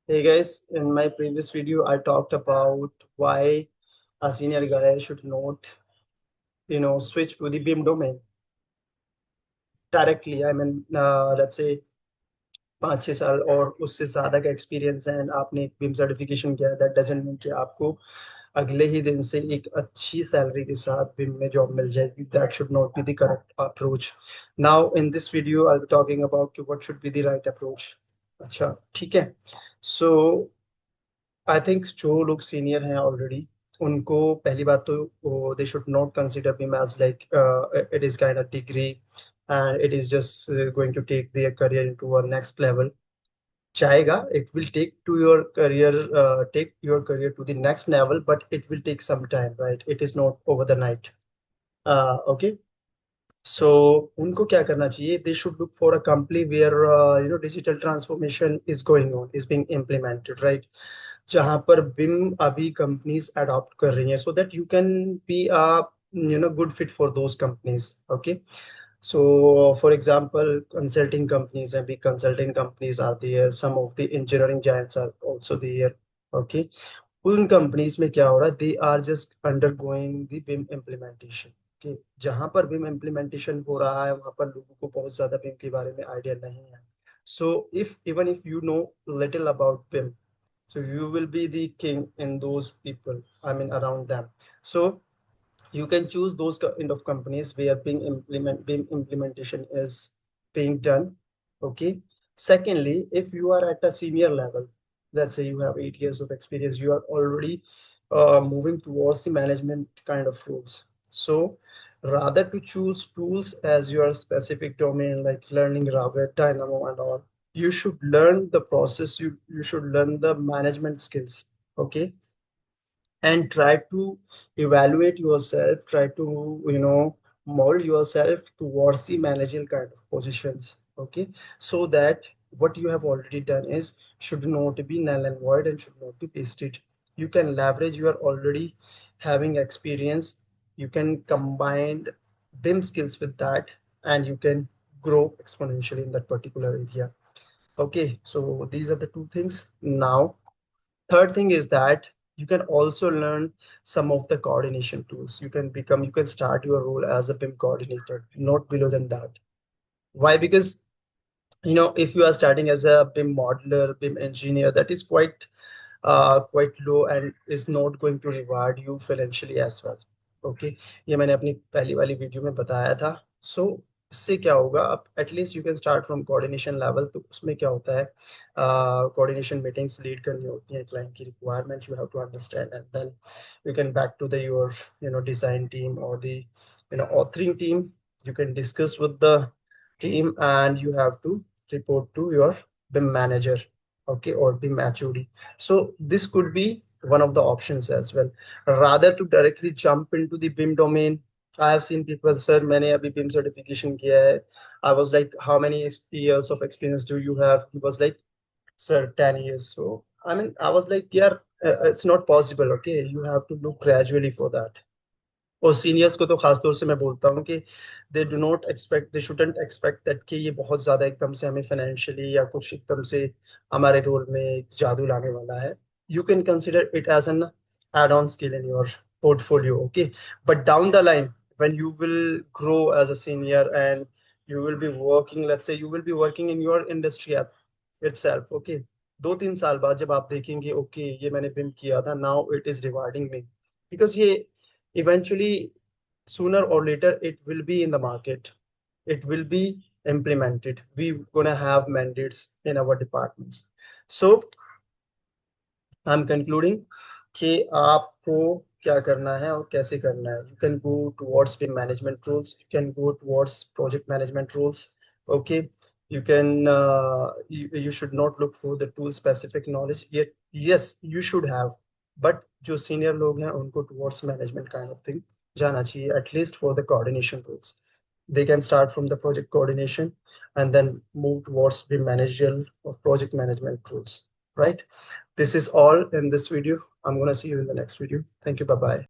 Hey guys, in my previous video, I talked about why a senior guy should not, switch to the BIM domain directly. Let's say 5-6 साल और उससे ज्यादा का experience है and आपने एक BIM certification किया है, दैट डजंट मीन कि आपको अगले ही दिन से एक अच्छी सैलरी के साथ BIM में जॉब मिल जाएगी. That should not be the correct approach. Now in this video I be talking about कि what should be the right approach. अच्छा, ठीक है. सो आई थिंक जो लोग सीनियर हैं ऑलरेडी, उनको पहली बात तो they should not consider them as like it is kind of degree and it is just going to take their career into a next level. चाहेगा, it will take your career to the next level, but it will take some time, right? It is not over the night. Okay. So उनको क्या करना चाहिए? They should look for a company where digital transformation is going on, is being implemented, right? जहां पर बिम अभी companies adopt कर रही हैं, so that you can be a good fit for those companies. Okay. So for example, consulting companies and big consulting companies are there, some of the engineering giants are also there. Okay. उन companies में क्या हो रहा है? They are just undergoing the BIM implementation. कि जहां पर बिम implementation हो रहा है, वहां पर लोगों को बहुत ज्यादा बिम के बारे में आइडिया नहीं है. So if even if you know little about BIM, so you will be the king in those people, I mean around them. So you can choose those kind of companies where being implementation is being done. Okay. Secondly, if you are at a senior level, let's say you have 8 years of experience, you are already moving towards the management kind of roles. So rather to choose tools as your specific domain, like learning Revit, Dynamo and all, you should learn the process, you should learn the management skills. Okay. And try to evaluate yourself, try to mold yourself towards the managerial kind of positions. Okay. So that what you have already done is should not be null and void and should not be pasted. You can leverage your already having experience, you can combine BIM skills with that, and you can grow exponentially in that particular area. Okay, so these are the two things. Now third thing is that you can also learn some of the coordination tools. You can start your role as a BIM coordinator, not below than that. Why? Because if you are starting as a BIM modeler, BIM engineer, that is quite low and is not going to reward you financially as well. Okay. ये मैंने अपनी पहली वाली video में बताया था. So इससे क्या होगा? अब at least you can start from coordination level. तो उसमें क्या होता है? कोऑर्डिनेशन मीटिंग्स लीड करनी होती हैं, क्लाइंट की requirement you have to understand, and then you can back to the your design team और the authoring team. You can discuss with the team and you have to report to your BIM manager. Okay. Or BIM HOD. So this could be one of the options as well, rather to directly jump into the BIM domain. I have seen people, sir, मैंने अभी BIM certification किया है. I was like, how many years of experience do you have? He was like, sir, 10 years. So I mean, I was like, yeah, it's not possible. Okay, you have to look gradually for that. और seniors को तो खासतौर से मैं बोलता हूँ कि दे shouldn't expect that कि ये बहुत ज्यादा एकदम से हमें फाइनेंशियली या कुछ एकदम से हमारे रोल में एक जादू लाने वाला है. You can consider it as an add on skill in your portfolio. Okay. But down the line, when you will grow as a senior and you will be working, let's say you will be working in your industry itself. Okay. 2-3 साल बाद जब आप देखेंगे, okay, ये मैंने बिम किया था, now it is rewarding me, because ये eventually, sooner or later, it will be in the market, it will be implemented, we're gonna have mandates in our departments. So I'm concluding कि आपको क्या करना है और कैसे करना है. You can go towards BIM management roles, you can go towards project management roles. Okay. You can you should not look for the tool specific knowledge yet. Yes, you should have, but जो senior लोग हैं उनको towards management kind of thing जाना चाहिए, at least for the coordination roles. They can start from the project coordination and then move towards the managerial or project management roles, right? This is all in this video. I'm going to see you in the next video. Thank you. Bye bye.